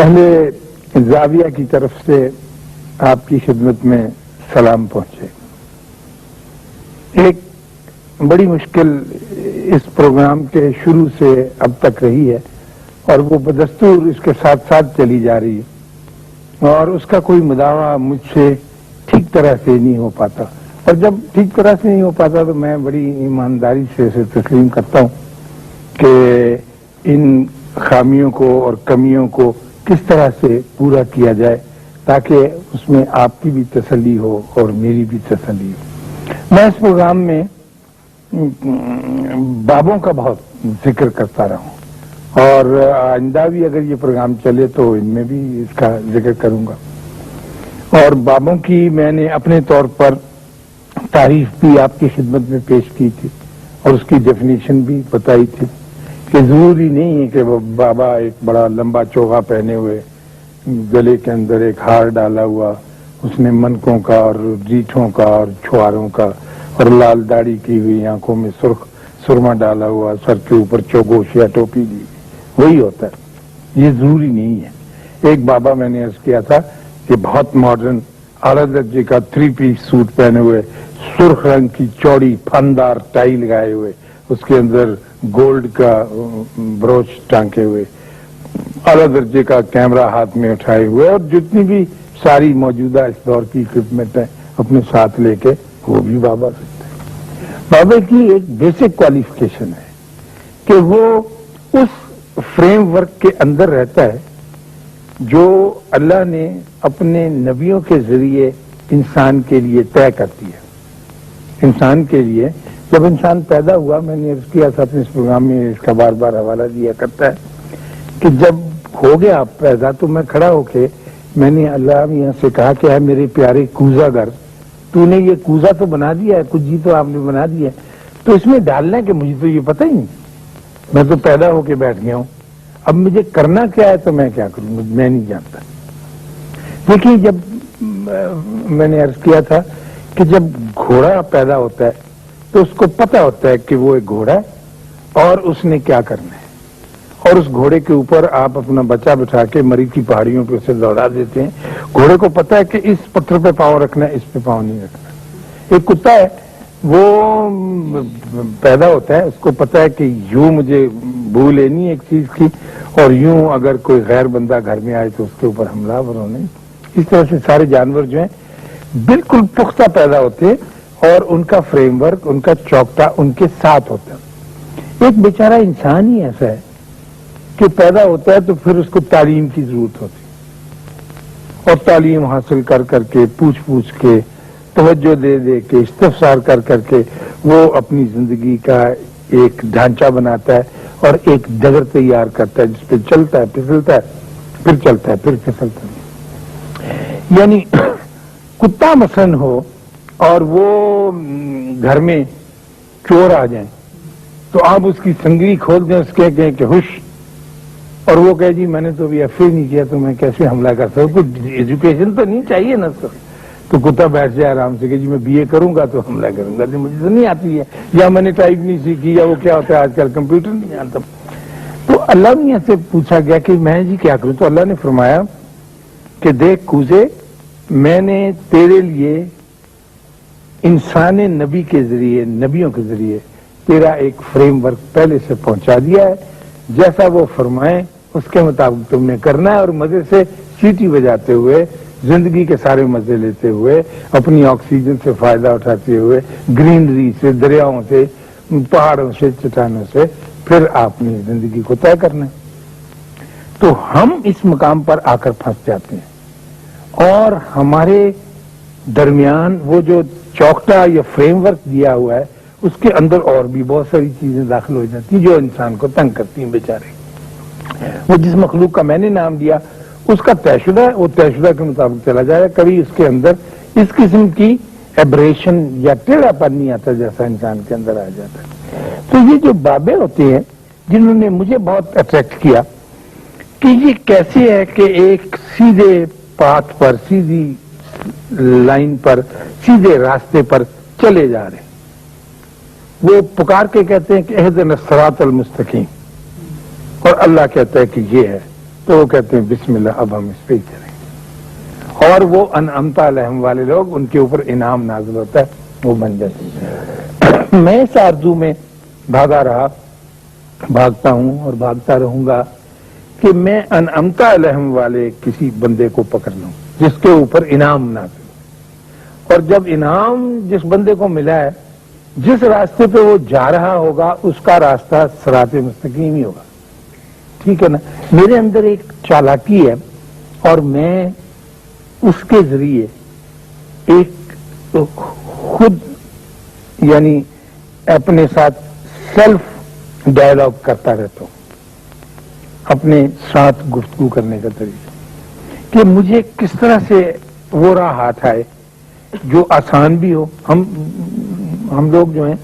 اہل زاویہ کی طرف سے آپ کی خدمت میں سلام پہنچے۔ ایک بڑی مشکل اس پروگرام کے شروع سے اب تک رہی ہے اور وہ بدستور اس کے ساتھ ساتھ چلی جا رہی ہے، اور اس کا کوئی مداوع مجھ سے ٹھیک طرح سے نہیں ہو پاتا، اور جب ٹھیک طرح سے نہیں ہو پاتا تو میں بڑی ایمانداری سے اسے تسلیم کرتا ہوں کہ ان خامیوں کو اور کمیوں کو کس طرح سے پورا کیا جائے تاکہ اس میں آپ کی بھی تسلی ہو اور میری بھی تسلی ہو۔ میں اس پروگرام میں بابوں کا بہت ذکر کرتا رہا ہوں، اور آئندہ بھی اگر یہ پروگرام چلے تو ان میں بھی اس کا ذکر کروں گا، اور بابوں کی میں نے اپنے طور پر تعریف بھی آپ کی خدمت میں پیش کی تھی اور اس کی ڈیفینیشن بھی بتائی تھی کہ ضروری نہیں ہے کہ وہ بابا ایک بڑا لمبا چوغا پہنے ہوئے، گلے کے اندر ایک ہار ڈالا ہوا، اس نے منکوں کا اور ریٹھوں کا اور چھواروں کا اور لال داڑھی کی ہوئی، آنکھوں میں سرما ڈالا ہوا، سر کے اوپر چوگوش یا ٹوپی لی، وہی ہوتا ہے۔ یہ ضروری نہیں ہے۔ ایک بابا میں نے عرض کیا تھا کہ بہت ماڈرن اعلیٰ درجے کا 3 پیس سوٹ پہنے ہوئے، سرخ رنگ کی چوڑی پھندار ٹائی لگائے ہوئے، اس کے اندر گولڈ کا بروچ ٹانکے ہوئے، اعلیٰ درجے کا کیمرہ ہاتھ میں اٹھائے ہوئے، اور جتنی بھی ساری موجودہ اس دور کی اکوپمنٹ ہے اپنے ساتھ لے کے، وہ بھی بابا سکتے ہیں۔ بابا کی ایک بیسک کوالیفیکیشن ہے کہ وہ اس فریم ورک کے اندر رہتا ہے جو اللہ نے اپنے نبیوں کے ذریعے انسان کے لیے طے کر دیا۔ انسان کے لیے جب انسان پیدا ہوا، میں نے عرض کیا تھا اپنے اس پروگرام میں، اس کا بار بار حوالہ دیا کرتا ہے کہ جب ہو گیا پیدا تو میں کھڑا ہو کے میں نے اللہ میاں سے کہا کہ اے میرے پیارے کوزہ گر، تو نے یہ کوزہ تو بنا دیا ہے، کچھ جی تو آپ نے بنا دیا ہے، تو اس میں ڈالنا ہے کہ مجھے تو یہ پتہ ہی نہیں، میں تو پیدا ہو کے بیٹھ گیا ہوں، اب مجھے کرنا کیا ہے تو میں کیا کروں، میں نہیں جانتا۔ دیکھیے، جب میں نے عرض کیا تھا کہ جب گھوڑا پیدا ہوتا ہے تو اس کو پتہ ہوتا ہے کہ وہ ایک گھوڑا ہے اور اس نے کیا کرنا ہے، اور اس گھوڑے کے اوپر آپ اپنا بچہ بٹھا کے مری کی پہاڑیوں پہ اسے دوڑا دیتے ہیں۔ گھوڑے کو پتہ ہے کہ اس پتھر پہ پاؤں رکھنا ہے، اس پہ پاؤں نہیں رکھنا۔ ایک کتا ہے، وہ پیدا ہوتا ہے، اس کو پتہ ہے کہ یوں مجھے بو لینی ہے ایک چیز کی، اور یوں اگر کوئی غیر بندہ گھر میں آئے تو اس کے اوپر حملہ آور ہونا ہے۔ اس طرح سے سارے جانور جو ہیں بالکل پختہ پیدا ہوتے ہیں، اور ان کا فریم ورک، ان کا چوکٹا ان کے ساتھ ہوتا ہے۔ ایک بیچارہ انسان ہی ایسا ہے کہ پیدا ہوتا ہے تو پھر اس کو تعلیم کی ضرورت ہوتی ہے، اور تعلیم حاصل کر کر کے، پوچھ کے، توجہ دے دے کے، استفسار کر کر کے وہ اپنی زندگی کا ایک ڈھانچہ بناتا ہے اور ایک ڈگر تیار کرتا ہے جس پہ چلتا ہے، پھسلتا ہے، پھر چلتا ہے، پھر پھسلتا ہے۔ یعنی کتا مثلاً ہو اور وہ گھر میں چور آ جائیں تو آپ اس کی سنگری کھول دیں، اس کے کہیں کہ ہوش، اور وہ کہے جی میں نے تو ابھی ایف اے نہیں کیا تو میں کیسے حملہ کر سکتا ہوں، کچھ ایجوکیشن تو نہیں چاہیے نا سر، تو کتا بیٹھ جائے آرام سے کہ جی میں بی اے کروں گا تو حملہ کروں گا، مجھے تو نہیں آتی ہے، یا میں نے ٹائپ نہیں سیکھی، یا وہ کیا ہوتا ہے آج کل کمپیوٹر نہیں جانتا۔ تو اللہ میاں سے پوچھا گیا کہ میں جی کیا کروں، تو اللہ نے فرمایا کہ دیکھ کوزے، میں نے تیرے لیے انسان نبی کے ذریعے، نبیوں کے ذریعے تیرا ایک فریم ورک پہلے سے پہنچا دیا ہے، جیسا وہ فرمائیں اس کے مطابق تم نے کرنا ہے، اور مزے سے سیٹی بجاتے ہوئے، زندگی کے سارے مزے لیتے ہوئے، اپنی آکسیجن سے فائدہ اٹھاتے ہوئے، گرینری سے، دریاؤں سے، پہاڑوں سے، چٹانوں سے، پھر آپ نے زندگی کو طے کرنا ہے۔ تو ہم اس مقام پر آ کر پھنس جاتے ہیں، اور ہمارے درمیان وہ جو چوکٹا یا فریم ورک دیا ہوا ہے اس کے اندر اور بھی بہت ساری چیزیں داخل ہو جاتی ہیں جو انسان کو تنگ کرتی ہیں بیچارے۔ وہ جس مخلوق کا میں نے نام دیا اس کا طے شدہ ہے، وہ طے شدہ کے مطابق چلا جائے، کبھی اس کے اندر اس قسم کی ایبریشن یا ٹیڑھا پن نہیں آتا جیسا انسان کے اندر آ جاتا ہے۔ تو یہ جو بابے ہوتے ہیں جنہوں نے مجھے بہت اٹریکٹ کیا کہ یہ کیسے ہے کہ ایک سیدھے پاتھ پر، سیدھی لائن پر، سیدھے راستے پر چلے جا رہے ہیں۔ وہ پکار کے کہتے ہیں کہ اہدنا الصراط المستقیم، اور اللہ کہتا ہے کہ یہ ہے، تو وہ کہتے ہیں بسم اللہ اب ہم اس پہ ہی چلیں گے، اور وہ انعمت علیہم والے لوگ، ان کے اوپر انعام نازل ہوتا ہے، وہ بن جاتے ہیں۔ میں اس آرزو میں بھاگا رہا، بھاگتا ہوں اور بھاگتا رہوں گا کہ میں انعمت علیہم والے کسی بندے کو پکڑ لوں جس کے اوپر انعام نازل ہو، اور جب انعام جس بندے کو ملا ہے، جس راستے پہ وہ جا رہا ہوگا اس کا راستہ صراط مستقیم ہی ہوگا، ٹھیک ہے نا۔ میرے اندر ایک چالاکی ہے اور میں اس کے ذریعے ایک خود یعنی اپنے ساتھ سیلف ڈائلاگ کرتا رہتا ہوں، اپنے ساتھ گفتگو کرنے کا طریقہ، کہ مجھے کس طرح سے وہ راہ ہاتھ آئے جو آسان بھی ہو۔ ہم لوگ جو ہیں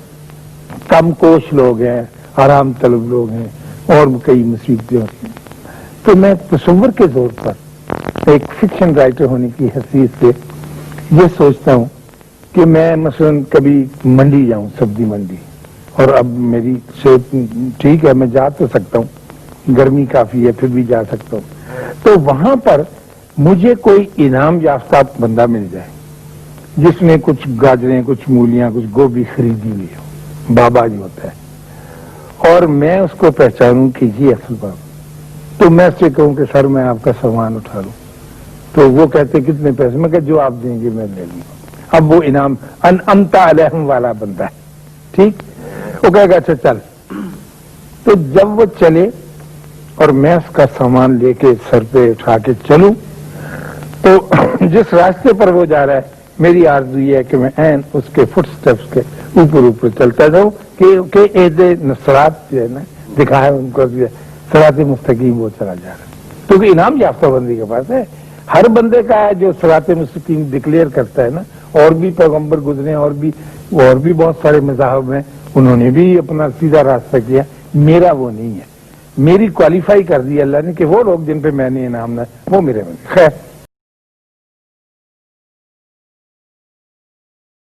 کم کوش لوگ ہیں، آرام طلب لوگ ہیں، اور کئی مصیبتیں ہوتی ہیں، تو میں تصور کے طور پر ایک فکشن رائٹر ہونے کی حیثیت سے یہ سوچتا ہوں کہ میں مثلا کبھی منڈی جاؤں، سبزی منڈی، اور اب میری صحت ٹھیک ہے، میں جا تو سکتا ہوں، گرمی کافی ہے پھر بھی جا سکتا ہوں، تو وہاں پر مجھے کوئی انعام یافتہ بندہ مل جائے جس نے کچھ گاجریں، کچھ مولیاں، کچھ گوبھی خریدی ہوئی ہو، بابا جو ہوتا ہے، اور میں اس کو پہچانوں کہ یہ اصل بابا، تو میں اس سے کہوں کہ سر میں آپ کا سامان اٹھا لوں، تو وہ کہتے کتنے پیسے، میں کہ جو آپ دیں گے میں لے لوں گا۔ اب وہ انعام انعمت علیہم والا بندہ ہے، ٹھیک، وہ کہے گا اچھا چل، تو جب وہ چلے اور میں اس کا سامان لے کے سر پہ اٹھا کے چلوں، تو جس راستے پر وہ جا رہا ہے میری آرزو یہ ہے کہ میں این اس کے فٹ سٹیپس کے اوپر چلتا جاؤں کہ عید نصرات جو ہے نا دکھائے ان کو صراط مستقیم وہ چلا جا رہا ہے، کیونکہ انعام یافتہ بندے کے پاس ہے، ہر بندے کا ہے جو صراط مستقیم ڈکلیئر کرتا ہے نا۔ اور بھی پیغمبر گزرے، اور بھی بہت سارے مذاہب ہیں، انہوں نے بھی اپنا سیدھا راستہ کیا، میرا وہ نہیں ہے، میری کوالیفائی کر دی اللہ نے کہ وہ لوگ جن پہ میں نے انعام نہ وہ میرے میں۔ خیر